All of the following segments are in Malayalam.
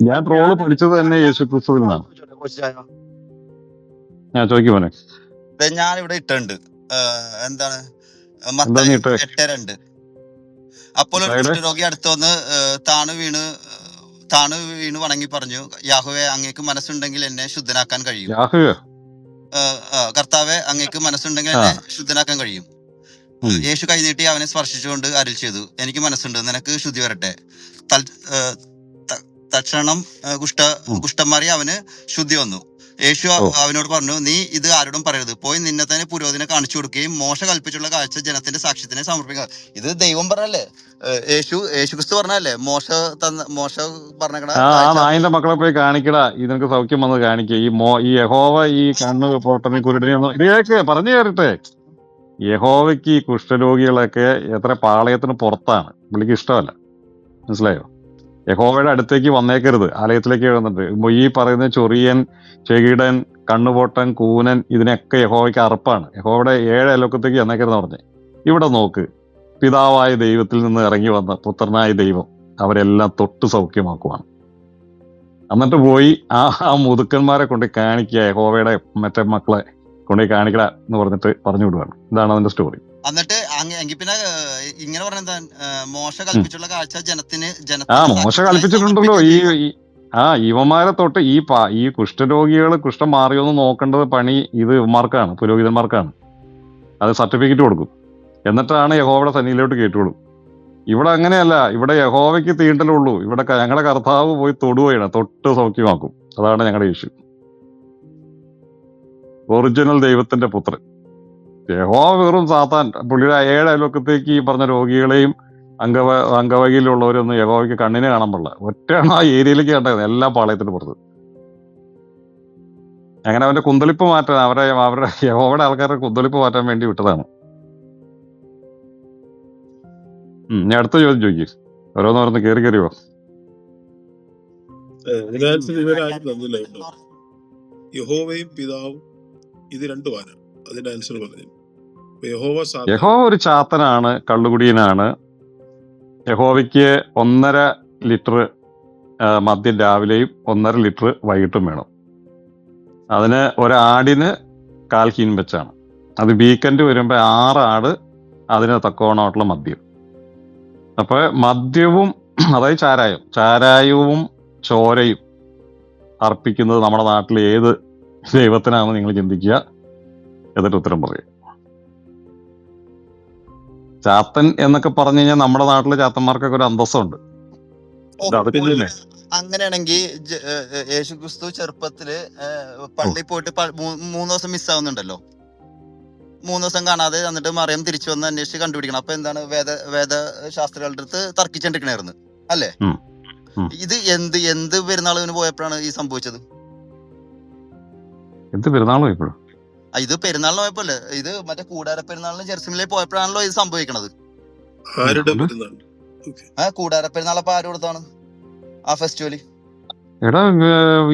ഞാൻ ട്രോള് പഠിച്ചത് തന്നെ യേശു ക്രിസ്തുവിൽ നിന്നാണ്. ഞാൻ ചോദിക്കും മോനെ, ഞാൻ ഇവിടെ ഇട്ടുണ്ട്. എന്താണ് എന്താ മത്തായി നീ ഇട്ടേ? 8:2. അപ്പോൾ ഒരു കുഷ്ഠരോഗി അടുത്ത് വന്ന് താണു വീണ് വണങ്ങി പറഞ്ഞു, യാഹോവേ, അങ്ങേക്ക് മനസ്സുണ്ടെങ്കിൽ എന്നെ ശുദ്ധനാക്കാൻ കഴിയും. യാഹുവോ? കർത്താവെ, അങ്ങേക്ക് മനസ്സുണ്ടെങ്കിൽ എന്നെ ശുദ്ധനാക്കാൻ കഴിയും. യേശു കൈനീട്ടി അവനെ സ്പർശിച്ചുകൊണ്ട് അരുൾ ചെയ്തു, എനിക്ക് മനസ്സുണ്ട്, നിനക്ക് ശുദ്ധി വരട്ടെ. തക്ഷണം കുഷ്ഠം മാറി അവന് ശുദ്ധി വന്നു. യേശു അവനോട് പറഞ്ഞു, നീ ഇത് ആരോടും പറയരുത്. പോയി നിന്നെ തന്നെ പുരോഹിതനെ കാണിച്ചു കൊടുക്കുകയും മോശ കൽപ്പിച്ചുള്ള കാഴ്ച ജനത്തിന്റെ സാക്ഷ്യത്തിനെ സമർപ്പിക്കുക. ഇത് ദൈവം പറഞ്ഞല്ലേ? യേശു ക്രിസ്തു പറഞ്ഞല്ലേ? മോശ പറഞ്ഞ നായിന്റെ മക്കളെ പോയി കാണിക്കടാ, ഇതിനൊക്കെ സൗഖ്യം വന്ന് കാണിക്കുക. ഈ യഹോവ ഈ കണ്ണ് പൊട്ടനെ കുരുടനെ ഇതിലേക്ക് പറഞ്ഞു കയറിട്ടെ. യഹോവയ്ക്ക് ഈ കുഷ്ഠരോഗികളൊക്കെ എത്ര പാളയത്തിന് പുറത്താണ്, പുള്ളിക്ക് ഇഷ്ടമല്ല. മനസ്സിലായോ? യഹോവയുടെ അടുത്തേക്ക് വന്നേക്കരുത്, ആലയത്തിലേക്ക് എഴുന്നിട്ട്. ഈ പറയുന്ന ചൊറിയൻ, ചെകിടൻ, കണ്ണുപൊട്ടൻ, കൂനൻ, ഇതിനൊക്കെ യഹോവയ്ക്ക് അറപ്പാണ്. യഹോവയുടെ 7 അയൽവക്കത്തേക്ക് ചെന്നേക്കരുന്ന് പറഞ്ഞ്. ഇവിടെ നോക്ക്, പിതാവായ ദൈവത്തിൽ നിന്ന് ഇറങ്ങി വന്ന പുത്രനായ ദൈവം അവരെല്ലാം തൊട്ട് സൗഖ്യമാക്കുവാണ്. എന്നിട്ട് പോയി ആ മുതുക്കന്മാരെ കൊണ്ട് കാണിക്കുക, യഹോവയുടെ മറ്റേ മക്കളെ കൊണ്ട് കാണിക്കട എന്ന് പറഞ്ഞിട്ട് പറഞ്ഞു വിടുവാണ്. ഇതാണ് അതിന്റെ സ്റ്റോറി. എന്നിട്ട് എങ്കിൽ പിന്നെ ഇങ്ങനെ പറഞ്ഞ മോശ കൽപ്പിച്ചുള്ള കാഴ്ച മോശ കൽപ്പിച്ചിട്ടുണ്ടല്ലോ. ഇവന്മാരെ തൊട്ട് ഈ കുഷ്ഠരോഗികൾ കുഷ്ഠം മാറിയോന്ന് നോക്കേണ്ടത് പണി ഇത് ഇവന്മാർക്കാണ്, പുരോഹിതന്മാർക്കാണ്. അത് സർട്ടിഫിക്കറ്റ് കൊടുക്കും, എന്നിട്ടാണ് യഹോവയുടെ സന്നിധിയിലോട്ട് കേട്ടുള്ളൂ. ഇവിടെ അങ്ങനെയല്ല. ഇവിടെ യഹോവയ്ക്ക് തീണ്ടലുള്ളൂ. ഇവിടെ ഞങ്ങളുടെ കർത്താവ് പോയി തൊടുകയാണ്, തൊട്ട് സൗഖ്യമാക്കും. അതാണ് ഞങ്ങളുടെ ഇഷ്യൂ. ഒറിജിനൽ ദൈവത്തിന്റെ പുത്രൻ യഹോവ വെറും സാത്താൻ. പുള്ളിയുടെ 7 അയൽവക്കത്തേക്ക് ഈ പറഞ്ഞ രോഗികളെയും അംഗവൈകല്യമുള്ളവരൊന്നും യഹോവയ്ക്ക് കണ്ണിന് കാണാൻ പാടില്ല. ഒറ്റയാണ് ആ ഏരിയയിലേക്ക് കണ്ടത്, എല്ലാ പാളയത്തിന് പുറത്ത്. അങ്ങനെ അവന്റെ കുന്തളിപ്പ് മാറ്റാൻ, അവരുടെ യഹോവയുടെ ആൾക്കാരുടെ കുന്തളിപ്പ് മാറ്റാൻ വേണ്ടി വിട്ടതാണ്. ഞാൻ അടുത്ത ചോദ്യം ചോദിക്കും. ഓരോന്നോരോന്ന് കയറി കയറിയോ. യഹോവയും പിതാവും ഇത് രണ്ടുമാണ്. അതിന്റെ ആൻസർ പറഞ്ഞു. യഹോവ ഒരു ചാത്തനാണ്, കള്ളുകുടിയനാണ്. യഹോവയ്ക്ക് 1.5 ലിറ്റർ മദ്യം രാവിലെയും 1.5 ലിറ്റർ വൈകിട്ടും വേണം. അതിന് ഒരാടിന് 1/4 കീൻ വെച്ചാണ്. അത് വീക്കെൻഡ് വരുമ്പോ 6 ആട്, അതിന് തക്കവണ്ണമായിട്ടുള്ള മദ്യം. അപ്പൊ മദ്യവും, അതായത് ചാരായവും ചോരയും അർപ്പിക്കുന്നത് നമ്മുടെ നാട്ടിൽ ഏത് ദൈവത്തിനാണെന്ന് നിങ്ങൾ ചിന്തിക്കുക, എന്നിട്ട് ഉത്തരം പറയുക. ചാത്തൻ എന്നൊക്കെ പറഞ്ഞു കഴിഞ്ഞാൽ നമ്മുടെ നാട്ടിലെ ചാത്തന്മാർക്കൊക്കെ ഒരു അന്തസ്സുണ്ട്. അങ്ങനെയാണെങ്കിൽ യേശുക്രിസ്തു ചെറുപ്പത്തില് പള്ളിയിൽ പോയിട്ട് 3 ദിവസം മിസ്സാവുന്നുണ്ടല്ലോ. 3 ദിവസം കാണാതെ എന്നിട്ട് മറിയം തിരിച്ചു വന്ന് അന്വേഷിച്ച് കണ്ടുപിടിക്കണം. അപ്പൊ എന്താണ് വേദശാസ്ത്രികളുടെ അടുത്ത് തർക്കിച്ചോണ്ടിരിക്കണായിരുന്നു അല്ലേ? ഇത് എന്ത് പെരുന്നാളിന് പോയപ്പോഴാണ് ഈ സംഭവിച്ചത്? എന്ത് പെരുന്നാൾ പോയപ്പോഴും? ഇത് പെരുന്നാളിന് പോയപ്പോലെ, ഇത് മറ്റേ കൂടാര പെരുന്നാളിന് ജെറുസലേമിലേക്ക് പോയപ്പോഴാണല്ലോ ഇത് സംഭവിക്കണത്. കൂടാര പെരുന്നാൾ അപ്പൊ ആര് കൊടുത്താണ് ആ ഫെസ്റ്റിവല്? എടാ,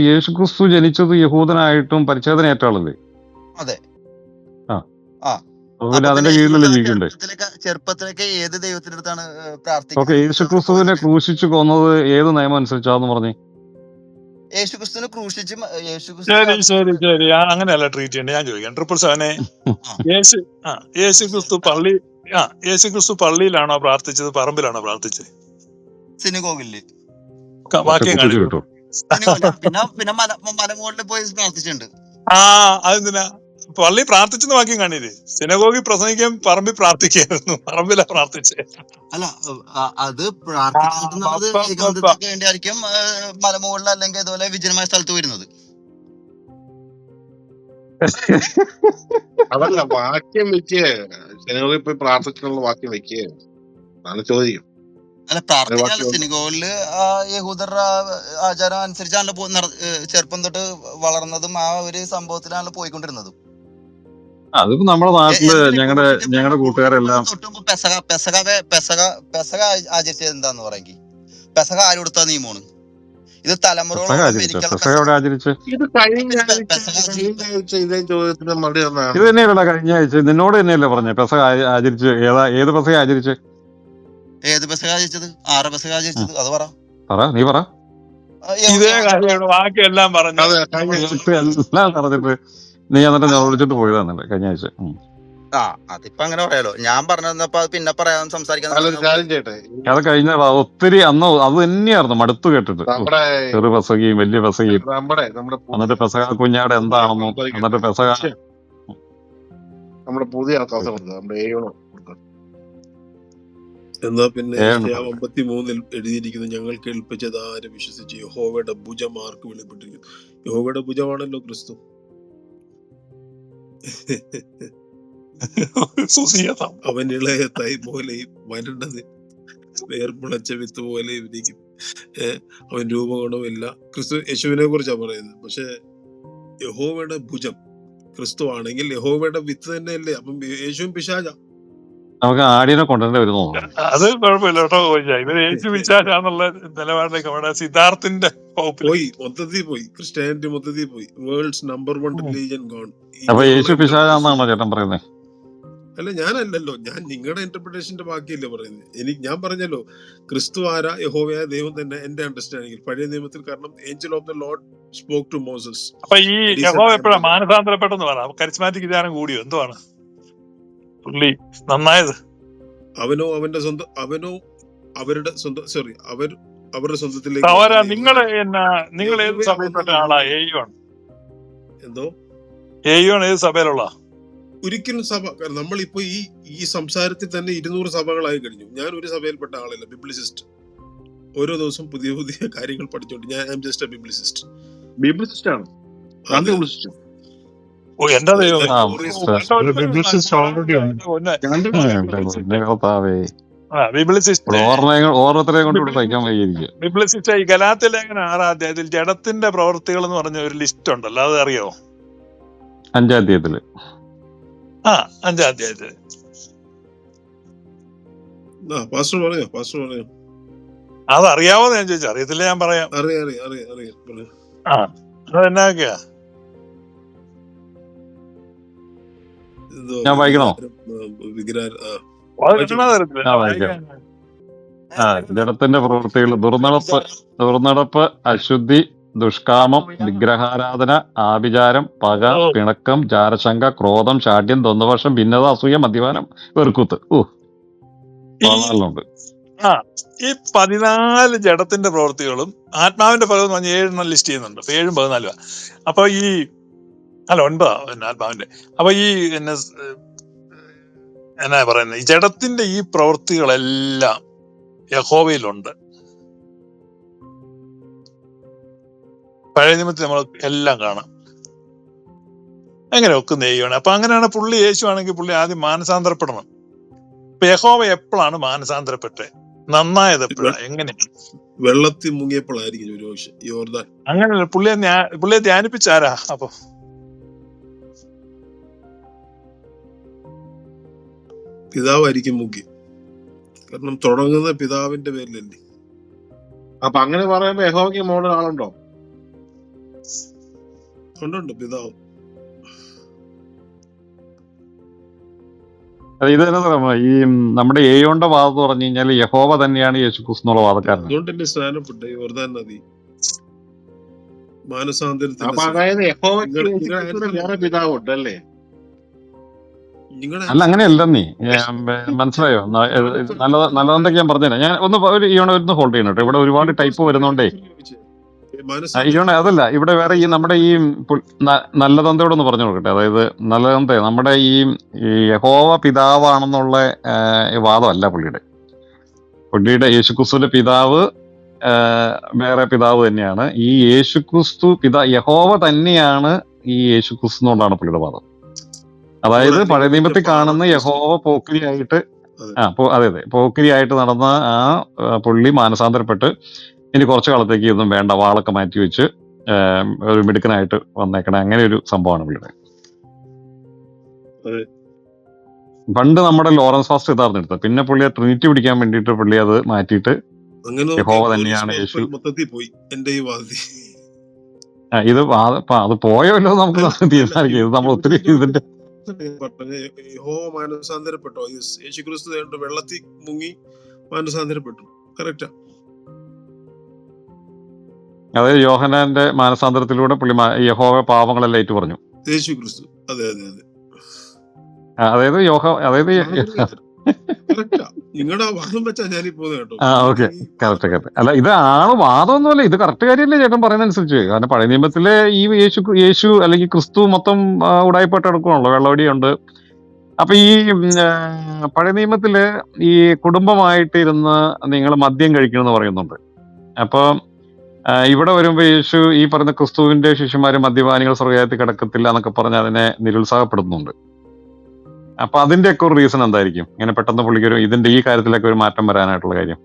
യേശുക്രിസ്തു ജനിച്ചത് യഹൂദനായിട്ടും പരിച്ഛേദന ഏറ്റ ആളല്ലേ? അതെ. അതിന്റെ കീഴിലല്ലേ ജീവിക്കണ്ടേ? ചെറുപ്പത്തിലൊക്കെ ഏത് ദൈവത്തിന്റെ അടുത്താണ് പ്രാർത്ഥിക്കുന്നത്? യേശുക്രിസ്തുവിനെ ക്രൂശിച്ചു കൊന്നത് ഏത് നിയമം അനുസരിച്ചാന്ന് പറഞ്ഞേ? യേശുക്രിസ്തുവിനെ ക്രൂശിച്ച് ശരി, അങ്ങനെയല്ല ട്രീറ്റ് ചെയ്യണ്ടേ. ഞാൻ ചോദിക്കാം. 777 യേശുക്രിസ്തു പള്ളിയിലാണോ പ്രാർത്ഥിച്ചത്, പറമ്പിലാണോ പ്രാർത്ഥിച്ചത്? സിനഗോഗില്. വാക്യം കാണിക്കും. പിന്നെ മലമുകളിൽ പോയി പ്രാർത്ഥിച്ചിട്ടുണ്ട്. അതെന്തിനാ പള്ളി പ്രാർത്ഥിച്ചെന്ന് വാക്യം കാണില്ലേ? സിനഗോഗിൽ പ്രസംഗിക്കാൻ പറമ്പിൽ പ്രാർത്ഥിക്കായിരുന്നു. പറമ്പിലാ പ്രാർത്ഥിച്ചേ. അല്ല, അത് പ്രാർത്ഥിക്കുന്നത് വേണ്ടിയായിരിക്കും മലമുകളിൽ അല്ലെങ്കിൽ അതുപോലെ വിജനമായ സ്ഥലത്ത് വരുന്നത്. അതല്ല വാക്യം വെക്ക്, സിനഗോഗിൽ പോയി പ്രാർത്ഥിക്കാനുള്ള വാക്യം വെക്ക്, അതാണ് ചോദ്യം. അല്ല, പ്രാർത്ഥിക്കാനല്ല, സിനഗോഗില് യഹൂദരുടെ ആചാരം അനുസരിച്ചാണല്ലോ ചെറുപ്പം തൊട്ട് വളർന്നതും ആ ഒരു സംഭവത്തിലാണല്ലോ പോയിക്കൊണ്ടിരുന്നതും. അതിപ്പോ നമ്മുടെ നാട്ടില് ഞങ്ങളുടെ കൂട്ടുകാരെല്ലാം പെസക ആചരിച്ചത് എന്താന്ന് പറയെങ്കിൽ, പെസക ആര് കൊടുത്ത നിയമമാണ്? ഇത് തലമുറകളോളം ഇത് തന്നെയല്ല കഴിഞ്ഞ ആഴ്ച നിന്നോട് തന്നെയല്ലേ പറഞ്ഞേ പെസക ആചരിച്ച്. ഏത് പെസക ആചരിച്ച്? ഏത് പെസക ആചരിച്ചത്? 6 പെസക ആചരിച്ചത്? അത് നീ പറ. ഇതേ കാര്യമാണ് ബാക്കിയെല്ലാം പറഞ്ഞു. അതെ കഴിഞ്ഞ എല്ലാം നടന്നിട്ട് നീ എന്നിട്ട് ഞാൻ വിളിച്ചിട്ട് പോയതാന്നല്ലേ കഴിഞ്ഞ ആഴ്ച. ആ അതിപ്പോ അങ്ങനെ പറയാലോ. ഞാൻ പറഞ്ഞപ്പോ അത് പിന്നെ പറയാൻ സംസാരിക്കാൻ നല്ലൊരു കാര്യം ചെയ്യട്ടെ. അത് കഴിഞ്ഞ ഒത്തിരി അന്ന് അത് തന്നെയായിരുന്നു മടുത്തു കേട്ടിട്ട്. നമ്മുടെ ചെറു പെസകയും വലിയ പെസകയും നമ്മുടെ എന്നിട്ട് പെസക കുഞ്ഞാട് എന്താണെന്നും എന്നിട്ട് പെസക നമ്മുടെ പുതിയ ആൾക്കാർ കൊടുത്തത് നമ്മുടെ ഏയോണോ കൊടുത്തത്. എന്നാ പിന്നെ ഏഴെണ്ണം. 53 എഴുതിയിരിക്കുന്നു, ഞങ്ങൾ കേൾപ്പിച്ചത് ആര് വിശ്വസിച്ച് യഹോവയുടെ ഭുജം ആർക്ക് വെളിപ്പെട്ടിരിക്കുന്നു. യഹോവയുടെ ഭുജമാണല്ലോ ക്രിസ്തു. അവൻ ഇളയ തൈ പോലെയും വരണ്ടത് വേർമുളച്ച വിത്ത് പോലെയും ഇരിക്കും. അവൻ രൂപഗുണമില്ല. ക്രിസ്തു യേശുവിനെ കുറിച്ചാണ് പറയുന്നത്. പക്ഷെ യഹോവയുടെ ഭുജം ക്രിസ്തു ആണെങ്കിൽ യഹോവയുടെ വിത്ത് തന്നെയല്ലേ. അപ്പം യേശുവും പിശാചാ. നമുക്ക് ആടിനെ കൊണ്ടുവരേണ്ടി വരുന്നു. അത് കുഴപ്പമില്ല കേട്ടോ. ഇവര് യേശു വിശ്വാസാന്നുള്ള നിലപാടിലേക്ക് അവിടെ സിദ്ധാർത്ഥിന്റെ പോയി, മൊത്തത്തിൽ പോയി. ക്രിസ്ത്യാനിറ്റി മൊത്തത്തിൽ പോയി. World's number 1 religion gone. അപ്പൊ യേശു പിശാചാന്നാണോ ചേട്ടൻ പറയുന്നത്? അല്ല, ഞാനല്ലല്ലോ. ഞാൻ നിങ്ങളുടെ ഇന്റർപ്രിട്ടേഷന്റെ ബാക്കിയല്ലേ പറയുന്നത്. ഞാൻ പറഞ്ഞല്ലോ ക്രിസ്തു ആരാ, യഹോവയായ ദൈവം തന്നെ. എന്റെ അണ്ടർസ്റ്റാൻഡിംഗിൽ പഴയ നിയമത്തിൽ, കാരണം angel of the lord spoke to Moses. അപ്പൊ ഈ യഹോവ എപ്പോഴാ മാനസാന്തരപ്പെട്ടെന്ന് പറ. കരിസ്മാറ്റിക് ധ്യാനം കൂടിയോ എന്തുവാണ് പുള്ളി നന്നായത്? അവനോ അവന്റെ സ്വന്തം, അവനോ അവരുടെ സ്വന്തം, സോറി അവരുടെ സ്വന്തത്തിലേക്ക്. നിങ്ങൾ ഏത് സഭയിൽപ്പെട്ട ആളാ? ഏയോൺ എന്തോ ഏയോൺ ഏത് സഭയിലുള്ള? ഒരിക്കലും സഭ, നമ്മളിപ്പോ ഈ സംസാരത്തിൽ തന്നെ 200 സഭകളായി കഴിഞ്ഞു. ഞാൻ ഒരു സഭയിൽപ്പെട്ട ആളല്ല, ബിബ്ലിസിസ്റ്റ്. ഓരോ ദിവസം പുതിയ പുതിയ കാര്യങ്ങൾ പഠിച്ചോണ്ട് ഞാൻ I am just A biblicist. Biblicist ആണ്. അതെ. ബിബ്ലിസിസ്റ്റ്. ഓ എന്റെ ദൈവം. ഓരോരുത്തരെ കൊണ്ട് തയ്ക്കാൻ വയ്യിരിക്കും. ബിബ്ലിസിസ്റ്റ് ഈ ഗലാത്യ ലേഖനം 6-ാം അധ്യായത്തിൽ ജഡത്തിന്റെ പ്രവൃത്തികൾ എന്ന് പറഞ്ഞ ഒരു ലിസ്റ്റ് ഉണ്ടല്ലോ, അത് അറിയോ? 5-ാം അധ്യായത്തില്. 5-ാം അധ്യായത്തില് പാസ്റ്റർ പറയോ. അതറിയാവോന്ന് ഞാൻ ചോദിച്ചു. അറിയത്തില്ല, ഞാൻ പറയാം. അറിയാം. അതെന്നാക്കെയാ? ഞാൻ വായിക്കണോ? ജഡത്തിന്റെ പ്രവൃത്തികൾ: ദുർനടപ്പ്, അശുദ്ധി, ദുഷ്കാമം, വിഗ്രഹാരാധന, ആഭിചാരം, പക, പിണക്കം, ജാരശങ്ക, ക്രോധം, ശാഠ്യം, ദ്വന്ദ്വവർഷം, ഭിന്നത, അസൂയ, മദ്യപാനം, വെറുക്കുത്ത്. 14 ഈ 14 ജഡത്തിന്റെ പ്രവൃത്തികളും ആത്മാവിന്റെ ഫലം എന്ന് പറഞ്ഞ 7 ലിസ്റ്റ് ചെയ്യുന്നുണ്ട്. 7ഉം 14. അപ്പൊ 9 ആത്മാവിന്റെ. അപ്പൊ എന്നാ പറയുന്നത്, ഈ ജഡത്തിന്റെ ഈ പ്രവൃത്തികളെല്ലാം യഹോവയിലുണ്ട്. പഴയ നിയമത്തിൽ നമ്മൾ എല്ലാം കാണാം. എങ്ങനെ ഒക്കുന്ന നെയ്യാണ്? അപ്പൊ അങ്ങനെയാണ് പുള്ളി യേശു ആണെങ്കിൽ പുള്ളി ആദ്യം മാനസാന്തരപ്പെടണം. ഇപ്പൊ യഹോവ എപ്പോഴാണ് മാനസാന്തരപ്പെട്ടെ? നന്നായത് എപ്പോഴാണ്? എങ്ങനെയാണ്? വെള്ളത്തിൽ മുങ്ങിയപ്പോഴായിരിക്കും ഒരുപക്ഷെ. യോർദാൻ. അങ്ങനെയല്ല, പുള്ളിയെ ധ്യാനിപ്പിച്ചാരാ? അപ്പൊ പിതാവായിരിക്കും മുഖ്യ. കാരണം തുടങ്ങുന്ന പിതാവിന്റെ പേരിലല്ലേ. അപ്പൊ അങ്ങനെ പറയുമ്പോ യഹോവയ്ക്ക് മോളിൽ ആളുണ്ടോ? ഉണ്ട്, പിതാവ്. ഇത് ഈ നമ്മുടെ ഏയോന്റെ വാദം എന്ന് പറഞ്ഞു കഴിഞ്ഞാൽ യഹോവ തന്നെയാണ് യേശുക്രിസ്തു എന്നുള്ള വാദക്കാരൻ. അതുകൊണ്ട് തന്നെ സ്നാനപ്പെട്ട യോർദാൻ നദി മാനസാന്തരത്തിന്. അതായത് യഹോവയ്ക്ക് വേറെ പിതാവുണ്ട് അല്ലേ? അല്ല, അങ്ങനെയല്ലെന്നീ. മനസ്സിലായോ? നല്ലതെന്തൊക്കെ ഞാൻ പറഞ്ഞുതരാം. ഞാൻ ഒന്ന് ഹോൾഡ് ചെയ്യണം കേട്ടോ. ഇവിടെ ഒരുപാട് ടൈപ്പ് വരുന്നോണ്ടേ. അതല്ല, ഇവിടെ വേറെ നമ്മുടെ ഈ നല്ലതന്തയോടൊന്ന് പറഞ്ഞു കൊടുക്കട്ടെ. അതായത് നല്ലതന്ത നമ്മുടെ ഈ യഹോവ പിതാവാണെന്നുള്ള വാദമല്ല പുള്ളിയുടെ യേശുക്രിസ്തുവിന്റെ പിതാവ് വേറെ പിതാവ് തന്നെയാണ്. ഈ യേശുക്രിസ്തു യഹോവ തന്നെയാണ് ഈ യേശുക്രിസ്തു എന്നുള്ളതാണ് പുള്ളിയുടെ വാദം. അതായത് പഴയ നിയമത്തിൽ കാണുന്ന യഹോവ പോക്കിരിയായിട്ട് അതെ പോക്കിരിയായിട്ട് നടന്ന ആ പുള്ളി മാനസാന്തരപ്പെട്ട് ഇനി കുറച്ചു കാലത്തേക്ക് ഇതൊന്നും വേണ്ട, വാളൊക്കെ മാറ്റി വെച്ച് ഒരു മിടുക്കനായിട്ട് വന്നേക്കണേ, അങ്ങനെ ഒരു സംഭവമാണ് പുള്ളിയുടെ. പണ്ട് നമ്മുടെ ലോറൻസ് ഫാസ്റ്റ് ഇതാർന്ന് എടുത്തത്. പിന്നെ പുള്ളിയെ ട്രിനിറ്റി പിടിക്കാൻ വേണ്ടിയിട്ട് പുള്ളി അത് മാറ്റിയിട്ട് യഹോവ തന്നെയാണ് യേശു. ഇത് അത് പോയല്ലോ നമുക്ക് തീരുമാനിക്കാം. ഇത് നമ്മൾ ഒത്തിരി ഇതിന്റെ യഹോവ മാനസാന്തരപ്പെട്ടോ? യേശുക്രിസ്തു വെള്ളത്തിൽ മുങ്ങി മാനസാന്തരപ്പെട്ടു. കറക്റ്റാ. അതായത് യോഹന്നാന്റെ മാനസാന്തരത്തിലൂടെ പുള്ളി യഹോവ പാപങ്ങളെല്ലാം ഏറ്റു പറഞ്ഞു. യേശു ക്രിസ്തു. അതെ അതെ അതെ അതായത് അതായത് കറക്റ്റാ. നിങ്ങളുടെ വാദം വെച്ചാ ഞാനീ പോകുന്നത് കേട്ടോ. Okay, correct. അല്ല, ഇത് വാദമൊന്നുമല്ല, ഇത് കറക്റ്റ് കാര്യമല്ലേ ചേട്ടൻ പറയുന്ന അനുസരിച്ച്. കാരണം പഴയ നിയമത്തിലെ ഈ യേശു അല്ലെങ്കിൽ ക്രിസ്തു മൊത്തം ഉടായ്പാട്ട് എടുക്കുകയാണല്ലോ. വെള്ളവടിയുണ്ട്. അപ്പൊ ഈ പഴയ നിയമത്തില് ഈ കുടുംബമായിട്ട് ഇരുന്ന് നിങ്ങൾ മദ്യം കഴിക്കണമെന്ന് പറയുന്നുണ്ട്. അപ്പൊ ഇവിടെ വരുമ്പോ യേശു ഈ പറയുന്ന ക്രിസ്തുവിന്റെ ശിഷ്യന്മാര് മദ്യപാനികൾ സ്വർഗ്ഗരാജ്യത്തിൽ കിടക്കത്തില്ല എന്നൊക്കെ പറഞ്ഞ് അതിനെ നിരുത്സാഹപ്പെടുത്തുന്നുണ്ട്. അപ്പൊ അതിന്റെയൊക്കെ ഒരു റീസൺ എന്തായിരിക്കും ഇങ്ങനെ പെട്ടെന്ന് പുള്ളിക്കൊരു ഈ കാര്യത്തിലൊക്കെ ഒരു മാറ്റം വരാനായിട്ടുള്ള കാര്യം?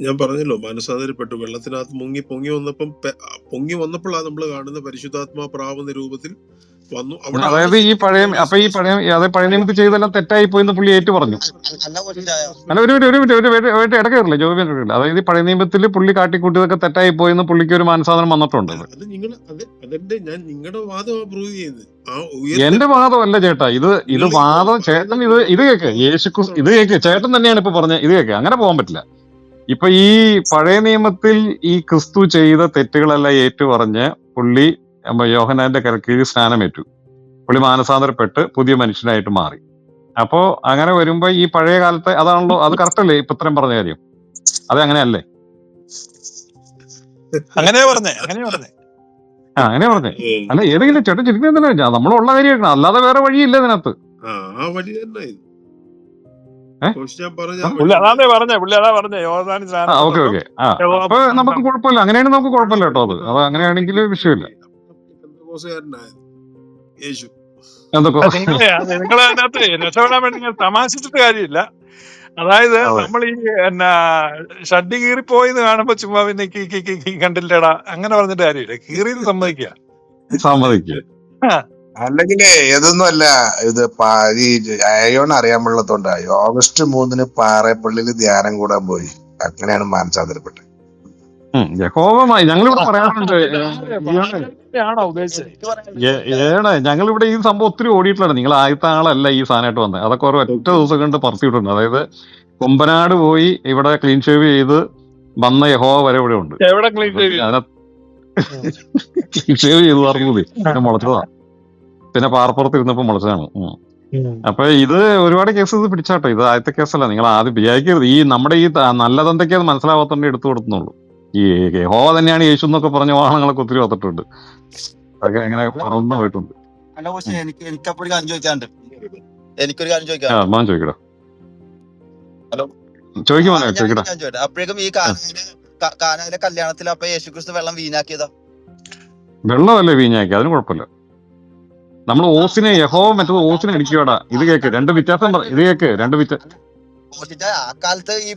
ഞാൻ പറഞ്ഞല്ലോ, മാനസാന്തരപ്പെട്ടു, വെള്ളത്തിനകത്ത് പൊങ്ങി വന്നപ്പോഴാണ് നമ്മൾ കാണുന്ന പരിശുദ്ധാത്മാ പ്രാവുന്ന രൂപത്തിൽ വന്നു. അതായത് ഈ പഴയ നിയമത്തിൽ ചെയ്തെല്ലാം തെറ്റായി പോയെന്ന് പുള്ളി ഏറ്റു പറഞ്ഞു. അല്ല, ഒരു ഇടയ്ക്കില്ല ജോബി. അതായത് ഈ പഴയ നിയമത്തിൽ പുള്ളി കാട്ടിക്കൂട്ടിയതൊക്കെ തെറ്റായി പോയെന്ന് പുള്ളിക്ക് ഒരു മാനസാന്തരം വന്നിട്ടുണ്ട്. അതല്ലേ ഞാൻ നിങ്ങളുടെ വാദം പ്രൂവ് ചെയ്യുന്നത്. എന്റെ വാദമല്ല ചേട്ടാ, ഇത് വാദം. ചേട്ടൻ ഇത് കേക്ക്, ഇത് കേക്ക്, ചേട്ടൻ തന്നെയാണ് ഇപ്പൊ പറഞ്ഞത്. ഇത് കേക്ക്, അങ്ങനെ പോകാൻ പറ്റില്ല. ഇപ്പൊ ഈ പഴയ നിയമത്തിൽ ഈ ക്രിസ്തു ചെയ്ത തെറ്റുകളെല്ലാം ഏറ്റുപറഞ്ഞ് പുള്ളി യോഹന്നാന്റെ കീഴിൽ സ്നാനമേറ്റു. പുള്ളി മാനസാന്തരപ്പെട്ട് പുതിയ മനുഷ്യനായിട്ട് മാറി. അപ്പോ അങ്ങനെ വരുമ്പോ ഈ പഴയ കാലത്തെ അതാണല്ലോ, അത് കറക്റ്റ് അല്ലേ ഇപ്പൊ ഇത്രയും പറഞ്ഞ കാര്യം? അത് അങ്ങനെയല്ലേ? അങ്ങനെ പറഞ്ഞേ. അങ്ങനെ പറഞ്ഞേ. അല്ല, ഏതെങ്കിലും ചേട്ടൻ ചിരിക്കുന്നില്ല, നമ്മളുള്ള കാര്യമാണ്, അല്ലാതെ വേറെ വഴിയില്ല ഇതിനകത്ത്. ആ വഴി തന്നെ ഓക്കെ. അപ്പൊ നമുക്ക് കുഴപ്പമില്ല, അങ്ങനെയാണെങ്കിൽ നമുക്ക് കുഴപ്പമില്ല കേട്ടോ. അത് അങ്ങനെയാണെങ്കിൽ വിഷയമില്ല. നിങ്ങളെ അതിനകത്ത് രക്ഷപ്പെടാൻ വേണ്ടി നിങ്ങൾ തമാശിച്ചിട്ട് കാര്യമില്ല. അതായത് നമ്മൾ ഈ ഷഡ്ഡി കീറിപ്പോയിന്ന് കാണുമ്പോ ചുമ്മാ പിന്നെ കണ്ടില്ലടാ അങ്ങനെ പറഞ്ഞിട്ട് കാര്യമില്ല. കീറിയത് സമ്മതിക്കുക. അല്ലെങ്കിലേ ഇതൊന്നും അല്ല. ഇത് ഈ അയോൺ അറിയാൻ പാടില്ലാത്തോണ്ടാ. ഓഗസ്റ്റ് 3 പാറേപ്പള്ളിയിൽ ധ്യാനം കൂടാൻ പോയി. അങ്ങനെയാണ് മാനസാന്തരപ്പെട്ടത്. ഞങ്ങളിവിടെ പറയാറുണ്ട്, ഞങ്ങളിവിടെ ഈ സംഭവം ഒത്തിരി ഓടിയിട്ടുള്ളതാണ്. നിങ്ങൾ ആദ്യത്തെ ആളല്ല ഈ സാധനമായിട്ട് വന്നത്. അതൊക്കെ ഒരു ഒറ്റ ദിവസം കൊണ്ട് പറത്തിയിട്ടുണ്ട്. അതായത് കൊമ്പനാട് പോയി ഇവിടെ ക്ലീൻ ഷേവ് ചെയ്ത് വന്ന യഹോവ വരെ ഇവിടെ ഉണ്ട്. ക്ലീൻ ഷേവ് ചെയ്ത് പറഞ്ഞത് മുളച്ചതാ, പിന്നെ പാറപ്പുറത്ത് ഇരുന്നപ്പോ മുളച്ചതാണ്. അപ്പൊ ഇത് ഒരുപാട് കേസസ് പിടിച്ചാട്ടോ. ഇത് ആദ്യത്തെ കേസല്ല. നിങ്ങൾ ആദ്യം വിചാരിക്കരുത് ഈ നമ്മുടെ ഈ നല്ലതെന്തൊക്കെ അത് മനസ്സിലാവാത്തോണ്ട് എടുത്തു കൊടുത്തുന്നുള്ളൂ. ഈ യഹോവ തന്നെയാണ് യേശു എന്നൊക്കെ പറഞ്ഞ വാഹനങ്ങളൊക്കെ ഒത്തിരി വന്നിട്ടുണ്ട്. അതൊക്കെ എങ്ങനെ പറന്നു പോയിട്ടുണ്ട്. എനിക്കൊരു കാര്യം ചോദിക്കാണ്ട്. മാൻ ചോദിക്കടാ. ഹലോ, ചോദിക്കടാ. അപ്പോഴേക്കും ഈ കാനായിലെ കല്യാണത്തിൽ അപ്പൊ യേശുക്രിസ്തു വെള്ളം വീഞ്ഞാക്കിയതാ? വെള്ളമല്ലേ വീഞ്ഞാക്കി, അതിന് കുഴപ്പമില്ല. നമ്മൾ ഓസിനെ യഹോവ മറ്റത് ഓസിനെ അടിക്കുവാടാ. ഇത് കേക്ക്, രണ്ട് വ്യത്യാസം. ഇത് കേക്ക്, രണ്ട് വ്യത്യാസം. ആ കാലത്ത് ഈ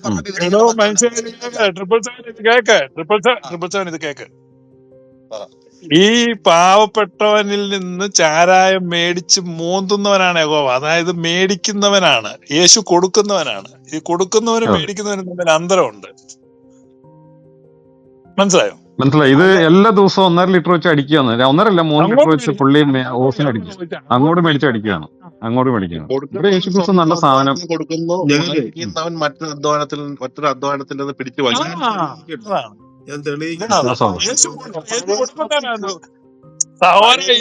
ഈ പാവപ്പെട്ടവനിൽ നിന്ന് ചാരായം മേടിച്ച് മോന്തുന്നവനാണ് യഹോവ. അതായത് മേടിക്കുന്നവനാണ് യേശു, കൊടുക്കുന്നവനാണ്. ഈ കൊടുക്കുന്നവനും മേടിക്കുന്നവനും തമ്മിൽ അന്തരമുണ്ട്. മനസ്സിലായി. ഇത് എല്ലാ ദിവസവും 1.5 ലിറ്റർ വെച്ച് അടിക്കുകയാണ്. 1.5 3 ലിറ്റർ വെച്ച് പുള്ളി ഓസിന് അടിക്കും. അങ്ങോട്ട് മേടിച്ച് അടിക്കുകയാണ്. ഇവിടെ യേശുക്രിസ്തു നല്ല സാധനം കൊടുക്കുന്നു. മറ്റൊരു അധ്വാനത്തിൽ നിന്ന് പിടിച്ചു വലിക്കും.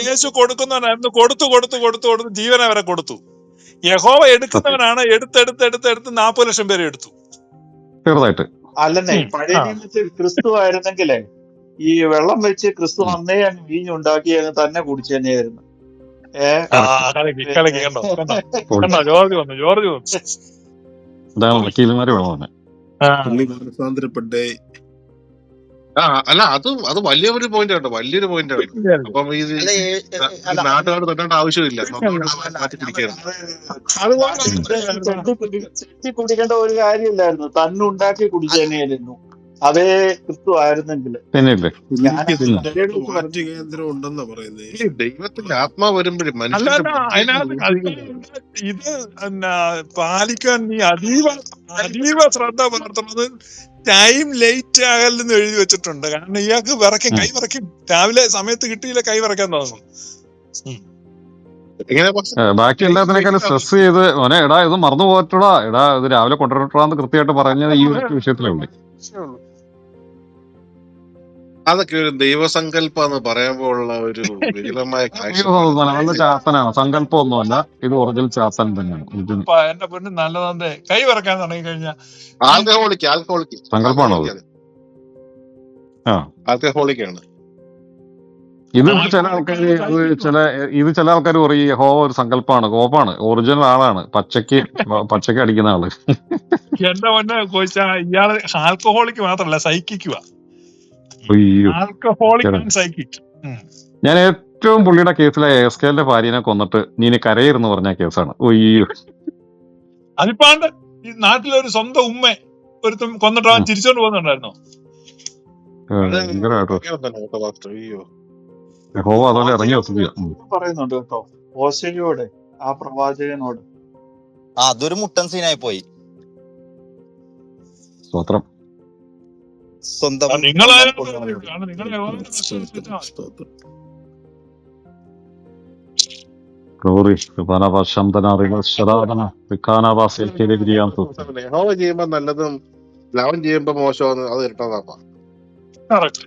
യേശു കൊടുക്കുന്നവനായിരുന്നു. കൊടുത്തു ജീവനെ വരെ കൊടുത്തു. യഹോവ എടുക്കുന്നവനാണ്. എടുത്ത് 40 ലക്ഷം പേരെ എടുത്തു. ചെറുതായിട്ട്. അല്ലെന്നേ, പഴയ നിയമത്തിൽ ക്രിസ്തു ആയിരുന്നെങ്കിലേ ഈ വെള്ളം വെച്ച് ക്രിസ്തു അന്നേ അങ്ങ് വീഞ്ഞുണ്ടാക്കി അങ്ങ് തന്നെ കുടിച്ചു തന്നെയായിരുന്നു. ജോർജ് വന്നു. മാനസാന്തരപ്പെട്ടേ. അല്ല, അത് വലിയൊരു പോയിന്റ് കേട്ടോ, വലിയൊരു പോയിന്റ് ആണ്. അപ്പം ഈ നാട്ടുകാർ തൊട്ടേണ്ട ആവശ്യമില്ല. മാറ്റി പിടിക്കരുത്. ചെത്തി കുടിക്കേണ്ട ഒരു കാര്യമില്ലായിരുന്നു, തന്നുണ്ടാക്കി കുടിച്ചു തന്നെയായിരുന്നു. അതേ ക്രിസ്തു ആയിരുന്നെങ്കിൽ. കേന്ദ്രം ഉണ്ടെന്നാ പറയുന്നത്. ദൈവത്തിന്റെ ആത്മാവ് വരുമ്പോഴും ഇത് പാലിക്കാൻ നീ അതീവ ശ്രദ്ധ പുലർത്തുന്നത്. ടൈം ലേറ്റ് ആകല്ലെന്ന് എഴുതി വെച്ചിട്ടുണ്ട്. കാരണം ഇയാൾക്ക് കൈ വിറയ്ക്കും. രാവിലെ സമയത്ത് കിട്ടിയില്ല, കൈ വിറയ്ക്കാൻ തുടങ്ങും. ബാക്കി എല്ലാത്തിനേക്കാളും സ്ട്രെസ് ചെയ്ത് എടാ ഇത് മറന്നു പോറ്റടാ, എടാ ഇത് രാവിലെ കൊണ്ടുവരട്ടാന്ന് കൃത്യമായിട്ട് പറഞ്ഞത് ഈ ഒരു വിഷയത്തിലേ ഉള്ളൂ. അതൊക്കെ ഒരു ദൈവസങ്കല്പം എന്ന് പറയുമ്പോൾ ഉള്ള ഒരു വികലമായ കാഴ്ചപ്പാട്. നല്ല ചാത്തനാണ്, സങ്കല്പമൊന്നുമല്ല, ഇത് ഒറിജിനൽ ചാത്തൻ തന്നെയാണ്. ഇത് എന്റെ പൊന്ന് നല്ലതേ കൈ വിറക്കാൻ തുടങ്ങി കഴിഞ്ഞാൽ ആൽക്കഹോളിക് സങ്കല്പമാണോ അത്? ആ, ആൽക്കഹോളിക്കാണ്. ഇത് ചില ആൾക്കാർ ചില ആൾക്കാർ പറയും യഹോവ ഒരു സങ്കല്പമാണ്, കോപ്പാണ്, ഒറിജിനൽ ആളാണ്, പച്ചക്ക് അടിക്കുന്ന ആള്. എന്റെ പൊന്നെ കോച്ചാ, ഇയാള് ആൽക്കഹോളിക് മാത്രല്ല സൈക്കിക്കുവാ. അയ്യോ, ആൽക്കഹോളിക് ആൻഡ് സൈക്കിക്. ഞാൻ ഏറ്റവും പുള്ളിയുടെ കേസിലെ എസ്കേലിന്റെ ഭാര്യനെ കൊന്നിട്ട് നീ കരയിരുന്ന് പറഞ്ഞ കേസാണ്. അയ്യോ, അതിപ്പാണ്ട് ഈ നാട്ടിലൊരു സ്വന്തം ഉമ്മ ഒരുത്തും കൊന്നിട്ട് അവൻ ചിരിച്ചോണ്ട് പോകുന്നുണ്ടായിരുന്നോ? ഭയങ്കരമായിട്ട് യഹോവ അതുപോലെ ഇറങ്ങി വസിക്കുക. പറയുന്നുണ്ട് കേട്ടോ ഓശയോടെ, ആ പ്രവാചകനോട്. അതൊരു മുട്ടൻ സീനായി പോയി. സ്തോത്രം. സ്വന്തം നിങ്ങളായാലും സ്തോത്രം, സ്തോത്രം. Glory, ശബ്ദനാദികൾ ശരാധന വിക്കാനാവാസിൽ യഹോവ ചെയ്യുമ്പോ നല്ലതും ലവൻ ചെയ്യുമ്പോ മോശം അത് ഇരട്ടതാപ്പാ. കറക്റ്റ്.